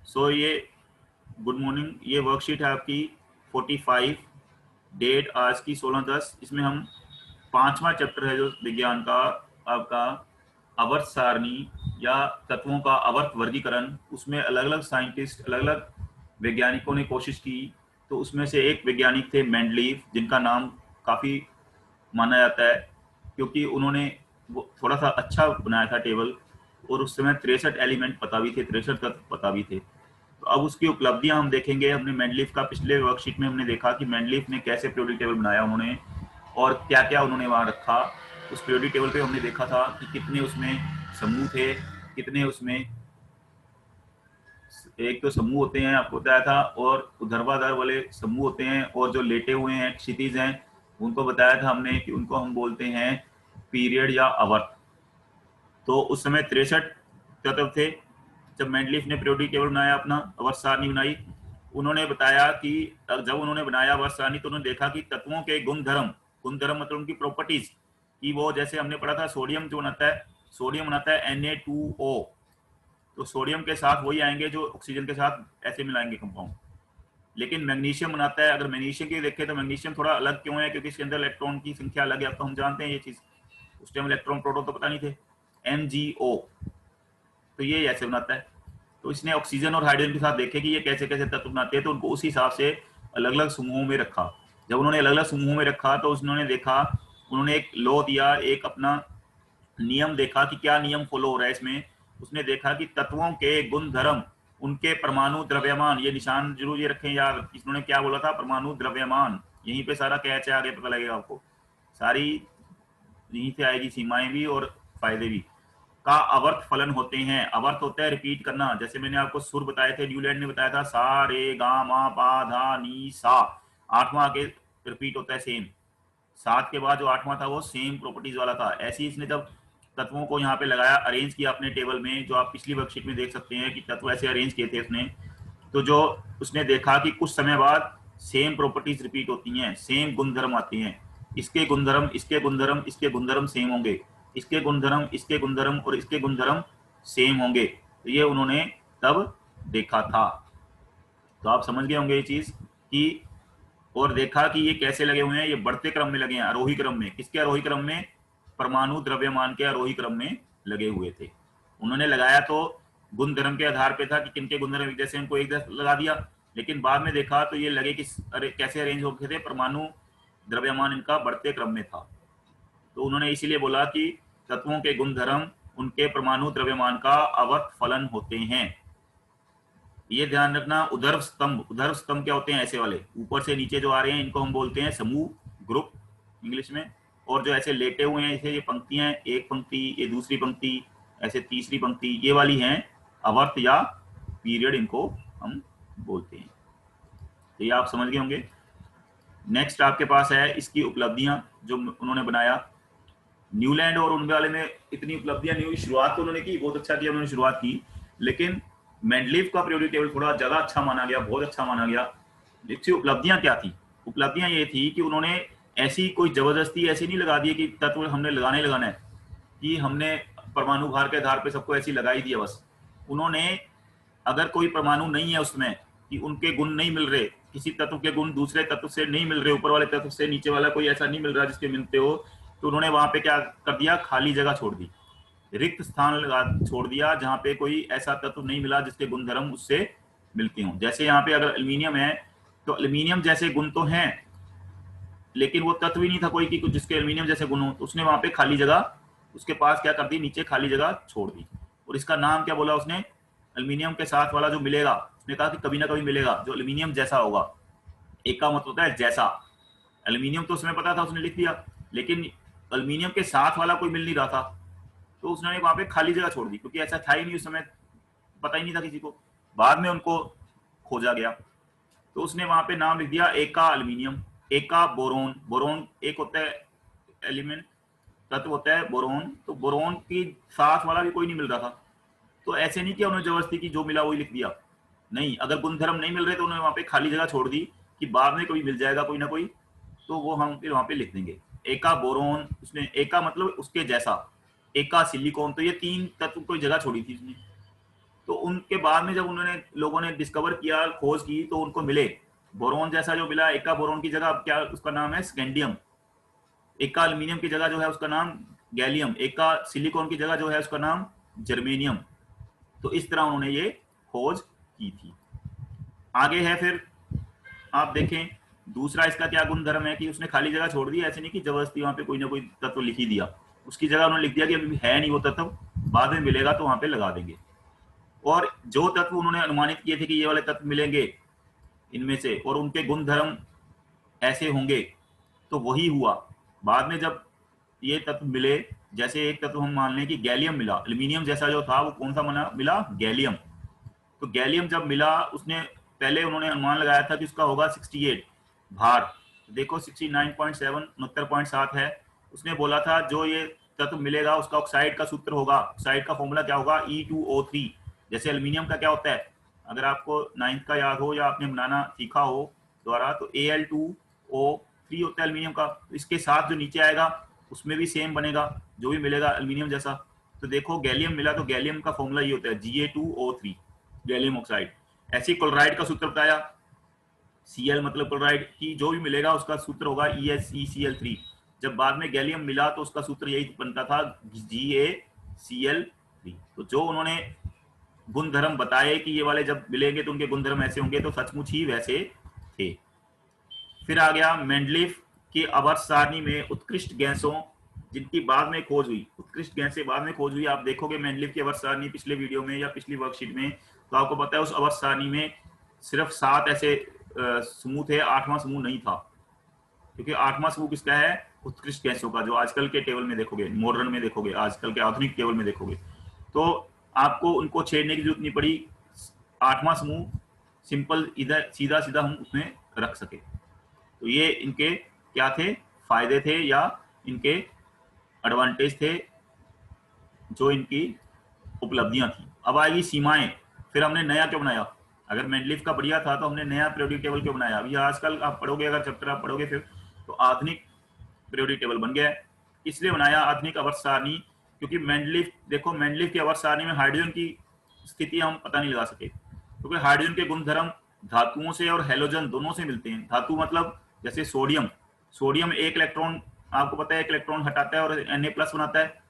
सो ये good morning, ये worksheet है आपकी 45, डेट आज की 16/10। इसमें हम 5वां चैप्टर है जो विज्ञान का आपका आवर्त सारणी या तत्वों का आवर्त वर्गीकरण। उसमें अलग अलग साइंटिस्ट, अलग अलग वैज्ञानिकों ने कोशिश की। तो उसमें से एक वैज्ञानिक थे मेंडलीव, जिनका नाम काफ़ी माना जाता है क्योंकि उन्होंने वो थोड़ा सा अच्छा बनाया था टेबल, और उस समय 63 एलिमेंट पता भी थे, 63 तत्व पता भी थे। तो अब उसकी उपलब्धियां हम देखेंगे। हमने मेंडलीव का पिछले वर्कशीट में हमने देखा कि मेंडलीव ने कैसे पीरियोडिक टेबल बनाया उन्होंने, और क्या क्या उन्होंने वहां रखा। उस पीरियोडिक टेबल पे हमने देखा था कि कितने उसमें समूह थे, कितने उसमें एक तो समूह होते हैं आपको बताया था, और ऊर्ध्वाधर वाले समूह होते हैं, और जो लेटे हुए हैं क्षितिज हैं उनको बताया था हमने कि उनको हम बोलते हैं पीरियड या आवर्त। तो उस समय 63 तत्व थे जब मेंडलीफ ने पीरियोडिक टेबल बनाया, अपना आवर्त सारणी बनाई। उन्होंने बताया कि जब उन्होंने बनाया आवर्त सारणी तो उन्होंने देखा कि तत्वों के गुणधर्म, गुणधर्म मतलब उनकी प्रॉपर्टीज, कि वो जैसे हमने पढ़ा था सोडियम जो बनाता है, सोडियम बनाता है Na2O, तो सोडियम के साथ वही आएंगे जो ऑक्सीजन के साथ ऐसे मिलाएंगे कंपाउंड। लेकिन मैग्नीशियम बनाता है, अगर मैग्नीशियम की देखें तो मैग्नीशियम थोड़ा अलग क्यों है, क्योंकि इसके अंदर इलेक्ट्रॉन की संख्या अलग है। अब तो हम जानते हैं ये चीज, उस टाइम इलेक्ट्रॉन प्रोटॉन तो पता नहीं थे। MgO, तो ये ऐसे बनाता है। तो इसने ऑक्सीजन और हाइड्रोजन के साथ देखे कि ये कैसे कैसे तत्व बनाते हैं, तो उनको उस हिसाब से अलग अलग समूहों में रखा। जब उन्होंने अलग अलग समूहों में रखा तो उन्होंने देखा, उन्होंने एक लॉ दिया, एक अपना नियम देखा कि क्या नियम फॉलो हो रहा है इसमें। उसने देखा कि तत्वों के गुणधर्म, उनके परमाणु द्रव्यमान, ये निशान जरूर ये रखें यार, इन्होंने क्या बोला था, परमाणु द्रव्यमान। यहीं पे सारा कैच है, आगे पता लगेगा आपको, सारी यहीं से आएगी सीमाएं भी और फायदे भी। का अवर्त फलन होते हैं। अवर्त होता है रिपीट करना, जैसे मैंने आपको सुर बताए थे, न्यूलैंड ने बताया था सा रे गा मा पा धा नी सा, 8वां आगे रिपीट होता है सेम, 7 के बाद जो 8वां था वो सेम प्रॉपर्टीज वाला था। ऐसे ही इसने जब तत्वों को यहाँ पे लगाया, अरेंज किया अपने टेबल में, जो आप पिछली वर्कशीट में देख सकते हैं कि तत्व ऐसे अरेंज किए थे उसने। तो जो उसने देखा कि कुछ समय बाद सेम प्रॉपर्टीज रिपीट होती हैं, सेम गुणधर्म आते हैं, इसके गुणधर्म, इसके गुणधर्म, इसके गुणधर्म सेम होंगे, इसके गुणधर्म, इसके गुणधर्म और इसके गुणधर्म सेम होंगे। तो ये उन्होंने तब देखा था। तो आप समझ गए होंगे ये चीज कि, और देखा कि ये कैसे लगे हुए हैं, ये बढ़ते क्रम में लगे हैं, आरोही क्रम में। किसके आरोही क्रम में? परमाणु द्रव्यमान के आरोही क्रम में लगे हुए थे। उन्होंने लगाया तो गुणधर्म के आधार पे था कि किनके गुणधर्म एक जैसे, उनको एक जैसे लगा दिया। लेकिन बाद में देखा तो ये लगे कि कैसे अरेंज हो गए थे, परमाणु द्रव्यमान इनका बढ़ते क्रम में था। तो उन्होंने इसीलिए बोला कि तत्वों के गुणधर्म उनके परमाणु द्रव्यमान का आवर्त फलन होते हैं। ये ध्यान रखना। उधर्व स्तंभ, उधर्व स्तंभ क्या होते हैं? ऐसे वाले ऊपर से नीचे जो आ रहे हैं इनको हम बोलते हैं समूह, ग्रुप इंग्लिश में। और जो ऐसे लेटे हुए हैं, ऐसे ये पंक्तियां, एक पंक्ति, ये दूसरी पंक्ति, ऐसे तीसरी पंक्ति, ये वाली हैं आवर्त या पीरियड, इनको हम बोलते हैं। तो ये आप समझ गए होंगे। नेक्स्ट आपके पास है इसकी उपलब्धियां जो उन्होंने बनाया। न्यूलैंड और उनके वाले में इतनी उपलब्धियां नहीं हुई। शुरुआत तो उन्होंने की, बहुत अच्छा किया उन्होंने शुरुआत की, लेकिन मेंडलीव का पीरियोडिक टेबल थोड़ा ज्यादा अच्छा माना गया, बहुत अच्छा माना गया। इसकी उपलब्धियां क्या थी? उपलब्धियां ये थी कि उन्होंने ऐसी कोई जबरदस्ती ऐसी नहीं लगा दी कि तत्व हमने लगाना है, कि हमने परमाणु भार के आधार पर सबको ऐसी लगा ही दिया बस। उन्होंने अगर कोई परमाणु नहीं है उसमें, कि उनके गुण नहीं मिल रहे, किसी तत्व के गुण दूसरे तत्व से नहीं मिल रहे, ऊपर वाले तत्व से नीचे वाला कोई ऐसा नहीं मिल रहा जिसके मिलते हो, तो उन्होंने वहां पे क्या कर दिया, खाली जगह छोड़ दी, रिक्त स्थान लगा छोड़ दिया, जहां पे कोई ऐसा तत्व नहीं मिला जिसके गुणधर्म उससे मिलते हों। जैसे यहाँ पे अगर एल्यूमिनियम है, तो एल्यूमिनियम जैसे गुण तो हैं, लेकिन वो तत्व ही नहीं था कोई कि कुछ जिसके एल्यूमिनियम जैसे गुण हो। तो उसने वहां पे खाली जगह उसके पास क्या कर दी, नीचे खाली जगह छोड़ दी। और इसका नाम क्या बोला उसने? एल्यूमिनियम के साथ वाला जो मिलेगा, उसने कहा कि कभी ना कभी मिलेगा जो एल्यूमिनियम जैसा होगा। एक का मतलब होता है जैसा। एल्यूमिनियम तो उसमें पता था, उसने लिख दिया, लेकिन एल्यूमिनियम के साथ वाला कोई मिल नहीं रहा था, तो उसने वहां पे खाली जगह छोड़ दी, क्योंकि ऐसा था ही नहीं उस समय, पता ही नहीं था किसी को। बाद में उनको खोजा गया, तो उसने वहां पे नाम लिख दिया एका एल्यूमिनियम, एका बोरोन। बोरोन एक होता है एलिमेंट, तत्व होता है बोरोन, तो बोरोन की साथ वाला भी कोई नहीं मिल रहा था। तो ऐसे नहीं किया उन्होंने जबरदस्ती की जो मिला वही लिख दिया, नहीं। अगर गुणधर्म नहीं मिल रहे तो उन्होंने वहां पे खाली जगह छोड़ दी कि बाद में कभी मिल जाएगा कोई ना कोई, तो वो हम फिर वहां पे लिख देंगे। एका बोरोन, उसने एका मतलब उसके जैसा, एका सिलिकॉन, तो ये 3 तत्व कोई जगह छोड़ी थी उसने। तो उनके बाद में जब उन्होंने लोगों ने डिस्कवर किया, खोज की, तो उनको मिले बोरोन जैसा जो मिला। एक का बोरोन की जगह अब क्या उसका नाम है स्कैंडियम, एक का एल्यूमिनियम की जगह जो है उसका नाम गैलियम, एक का सिलिकॉन की जगह जो है उसका नाम जर्मेनियम। तो इस तरह उन्होंने ये खोज की थी। आगे है फिर आप देखें दूसरा इसका क्या गुणधर्म है कि उसने खाली जगह छोड़ दी, ऐसे नहीं कि जबरदस्ती वहां पे कोई ना कोई तत्व लिख ही दिया। उसकी जगह उन्होंने लिख दिया कि अभी है नहीं वो तत्व, बाद में मिलेगा तो वहां पे लगा देंगे। और जो तत्व उन्होंने अनुमानित किए थे कि ये वाले तत्व मिलेंगे इनमें से और उनके गुणधर्म ऐसे होंगे, तो वही हुआ। बाद में जब ये तत्व मिले, जैसे एक तत्व हम मान लें कि गैलियम मिला, एल्यूमिनियम जैसा जो था वो कौन सा मिला गैलियम। तो गैलियम जब मिला, उसने पहले उन्होंने अनुमान लगाया था कि उसका होगा 68 भार, देखो 69.7 69.7 है। उसने बोला था जो ये तत्व मिलेगा उसका ऑक्साइड का सूत्र होगा, ऑक्साइड का फॉर्मूला क्या होगा E2O3। जैसे एल्यूमिनियम का क्या होता है, अगर आपको 9th का याद हो या आपने बनाना सीखा हो द्वारा, तो Al2O3 होता है एल्यूमिनियम का। तो इसके साथ जो नीचे आएगा उसमें भी सेम बनेगा, जो भी मिलेगा एल्यूमिनियम जैसा। तो देखो गैलियम मिला तो गैलियम का फॉर्मूला ये होता है Ga2O3, गैलियम ऑक्साइड। ऐसे क्लोराइड का सूत्र बताया, Cl मतलब क्लोराइड की जो भी मिलेगा उसका सूत्र होगा EsECl3। जब बाद में गैलियम मिला तो उसका सूत्र यही बनता था GaCl3। तो जो उन्होंने गुणधर्म बताए कि ये वाले जब मिलेंगे तो उनके गुणधर्म ऐसे होंगे, तो सचमुच ही वैसे थे। फिर आ गया मेंडलीफ की आवर्त सारणी में उत्कृष्ट गैसों जिनकी बाद में खोज हुई, उत्कृष्ट गैसें बाद में खोज हुई। आप देखोगे मेंडलीफ की आवर्त सारणी पिछले वीडियो में या पिछली वर्कशीट में, तो आपको पता है उस आवर्त सारणी में सिर्फ 7 ऐसे समूह थे, 8वां समूह नहीं था। क्योंकि 8वां समूह किसका है, उत्कृष्ट गैसों का, जो आजकल के टेबल में देखोगे, मॉडर्न में देखोगे, आजकल के आधुनिक टेबल में देखोगे, तो आपको उनको छेड़ने की जरूरत नहीं पड़ी। 8वां समूह सिंपल इधर सीधा सीधा हम उसमें रख सके। तो ये इनके क्या थे, फायदे थे या इनके एडवांटेज थे, जो इनकी उपलब्धियां थी। अब आएगी सीमाएं। फिर हमने नया क्यों बनाया, अगर मेंडलीफ का बढ़िया था तो हमने नया पीरियोडिक टेबल क्यों बनाया। अभी आजकल आप पढ़ोगे, अगर चैप्टर आप पढ़ोगे फिर, तो आधुनिक पीरियोडिक टेबल बन गया है। इसलिए बनाया आधुनिक आवर्त सारणी, क्योंकि मेंडलीफ देखो, मेंडलीफ की आवर्त सारणी में हाइड्रोजन की स्थिति हम पता नहीं लगा सके, क्योंकि हाइड्रोजन के गुणधर्म धातुओं से और हेलोजन दोनों से मिलते हैं। धातु मतलब जैसे सोडियम, सोडियम एक इलेक्ट्रॉन, आपको पता है एक इलेक्ट्रॉन हटाता है और Na+ बनाता है।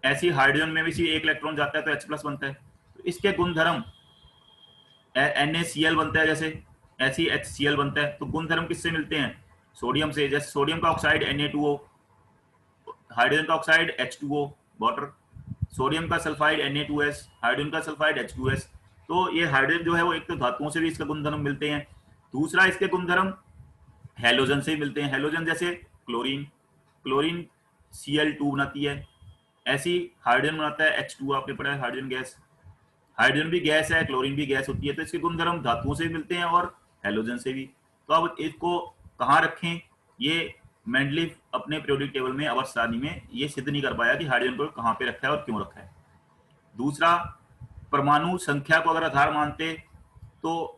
ऐसी हाइड्रोजन में भी एक इलेक्ट्रॉन जाता है तो H+ बनता है। तो इसके गुणधर्म NaCl बनता है, जैसे ऐसी HCl बनता है। तो गुणधर्म किससे मिलते हैं, सोडियम से। जैसे सोडियम का ऑक्साइड Na2O, हाइड्रोजन का ऑक्साइड H2O वाटर, सोडियम का सल्फाइड Na2S, हाइड्रोजन का सल्फाइड H2S। तो ये हाइड्रोजन जो है वो एक तो धातुओं से भी इसके गुणधर्म मिलते हैं, दूसरा इसके गुणधर्म हेलोजन से मिलते हैं। हेलोजन जैसे क्लोरीन, क्लोरीन Cl2 बनाती है, ऐसी हाइड्रोजन बनाता है H2, आपने पढ़ा है हाइड्रोजन गैस। हाइड्रोजन भी गैस है, क्लोरीन भी गैस होती है, तो इसके गुणधर्म धातुओं से भी मिलते हैं और हेलोजन से भी। तो अब इसको कहाँ रखें, ये मेंडलीफ अपने पीरियोडिक टेबल में आवर्त सारणी में ये सिद्ध नहीं कर पाया कि हाइड्रोजन को कहाँ पे रखा है और क्यों रखा है। दूसरा, परमाणु संख्या को अगर आधार मानते तो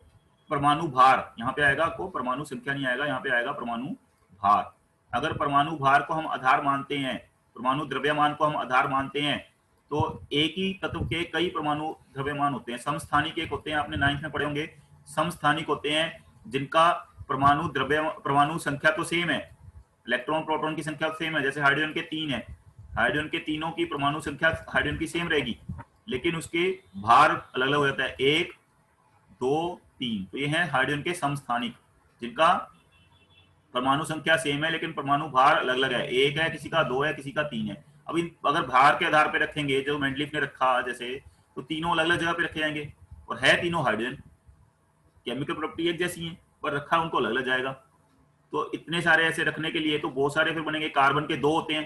परमाणु भार यहाँ पे आएगा, को परमाणु संख्या नहीं आएगा, यहाँ पे आएगा परमाणु भार। अगर परमाणु भार को हम आधार मानते हैं, परमाणु द्रव्यमान को हम आधार मानते हैं, तो एक ही तत्व के कई परमाणु द्रव्यमान होते हैं। समस्थानिक एक होते हैं, आपने 9th में पढ़े होंगे, समस्थानिक होते हैं जिनका परमाणु संख्या तो सेम है, इलेक्ट्रॉन प्रोटॉन की संख्या सेम है। जैसे हाइड्रोजन के 3 है, हाइड्रोजन के तीनों की परमाणु संख्या हाइड्रोजन की सेम रहेगी, लेकिन उसके भार अलग अलग हो जाता है, 1 2 3। तो ये है हाइड्रोजन के समस्थानिक, जिनका परमाणु संख्या सेम है लेकिन परमाणु भार अलग अलग है, 1 है किसी का, 2 है किसी का, 3 है। अब इन अगर भार के आधार पे रखेंगे जो मेंडलीफ ने रखा जैसे, तो तीनों अलग अलग जगह पे रखे जाएंगे, और है तीनों हाइड्रोजन, केमिकल प्रॉपर्टी एक जैसी है, पर रखा उनको अलग अलग जाएगा। तो इतने सारे ऐसे रखने के लिए तो बहुत सारे फिर बनेंगे। कार्बन के 2 होते हैं,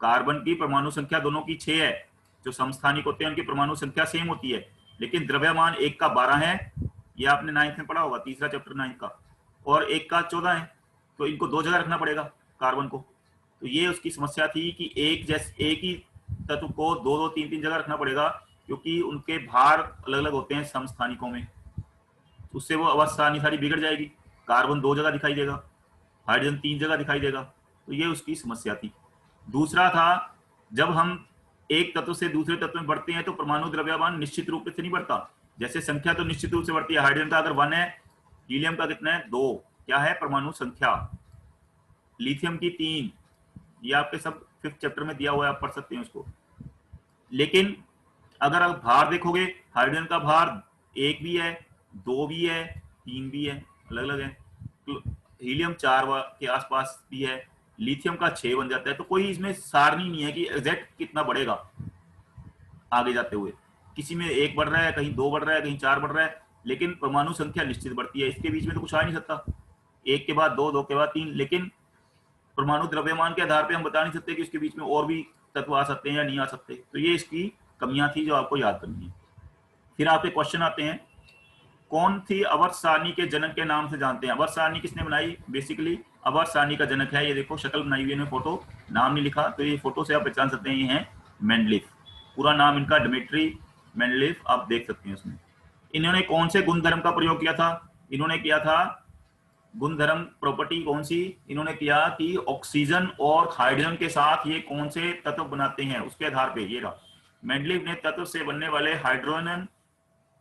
कार्बन की परमाणु संख्या दोनों की 6 है, जो समस्थानिक होते हैं उनकी परमाणु संख्या सेम होती है, लेकिन द्रव्यमान एक का 12 है, ये आपने 9th में पढ़ा होगा, तीसरा चैप्टर 9th का, और एक का 14 है। तो इनको 2 जगह रखना पड़ेगा कार्बन को। तो ये उसकी समस्या थी कि एक ही तत्व को 2 3 3 जगह रखना पड़ेगा, क्योंकि उनके भार अलग अलग होते हैं समस्थानिकों में। उससे वो अवस्था सारी बिगड़ जाएगी, कार्बन 2 जगह दिखाई देगा, हाइड्रोजन 3 जगह दिखाई देगा। तो ये उसकी समस्या थी। दूसरा था, जब हम एक तत्व से दूसरे तत्व में बढ़ते हैं तो परमाणु द्रव्यमान निश्चित रूप से नहीं बढ़ता। जैसे संख्या तो निश्चित रूप से बढ़ती है, हाइड्रोजन का अगर 1 है, हीलियम का कितना है 2, क्या है परमाणु संख्या। लिथियम की 3, ये आपके सब 5th चैप्टर में दिया हुआ है, आप पढ़ सकते हैं उसको। लेकिन अगर आप भार देखोगे, हाइड्रोजन का भार 1 भी है, 2 भी है, 3 भी है, अलग अलग है। तो हीलियम 4 के आसपास भी है, लिथियम का 6 बन जाता है। तो कोई इसमें सारणी नहीं है कि एग्जैक्ट कितना बढ़ेगा आगे जाते हुए, किसी में 1 बढ़ रहा है, कहीं 2 बढ़ रहा है, कहीं 4 बढ़ रहा है, लेकिन परमाणु संख्या निश्चित बढ़ती है। इसके बीच में तो कुछ आ नहीं सकता, 1 के बाद 2, 2 के बाद 3। लेकिन परमाणु द्रव्यमान के आधार पर हम बता नहीं सकते कि उसके बीच में और भी तत्व आ सकते हैं या नहीं आ सकते। तो ये इसकी कमियां थी जो आपको याद करनी है। फिर आपके क्वेश्चन आते हैं, कौन थी आवर्त सारणी के जनक के नाम से जानते हैं? आवर्त सारणी किसने बनाई? बेसिकली आवर्त सारणी का जनक है, ये देखो शक्ल बनाई हुई है, फोटो, नाम नहीं लिखा, तो ये फोटो से आप पहचान सकते हैं, ये हैं मेंडलीफ। पूरा नाम इनका डिमिट्री मेंडलीफ, आप देख सकते हैं उसमें। इन्होंने कौन से गुणधर्म का प्रयोग किया था? इन्होंने किया था गुणधर्म, प्रॉपर्टी कौन सी इन्होंने किया कि ऑक्सीजन और हाइड्रोजन के साथ ये कौन से तत्व बनाते हैं, उसके आधार पे ये रहा। मेंडलीफ ने तत्व से बनने वाले हाइड्रोजन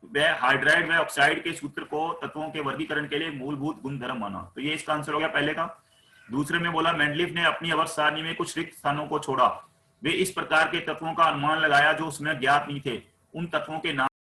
व हाइड्राइड व ऑक्साइड के सूत्र को तत्वों के वर्गीकरण के लिए मूलभूत गुणधर्म माना। तो ये इसका आंसर हो गया पहले का। दूसरे में बोला, मेंडलीफ ने अपनी आवर्त सारणी में कुछ रिक्त स्थानों को छोड़ा, वे इस प्रकार के तत्वों का अनुमान लगाया जो उसमें ज्ञात नहीं थे, उन तत्वों के नाम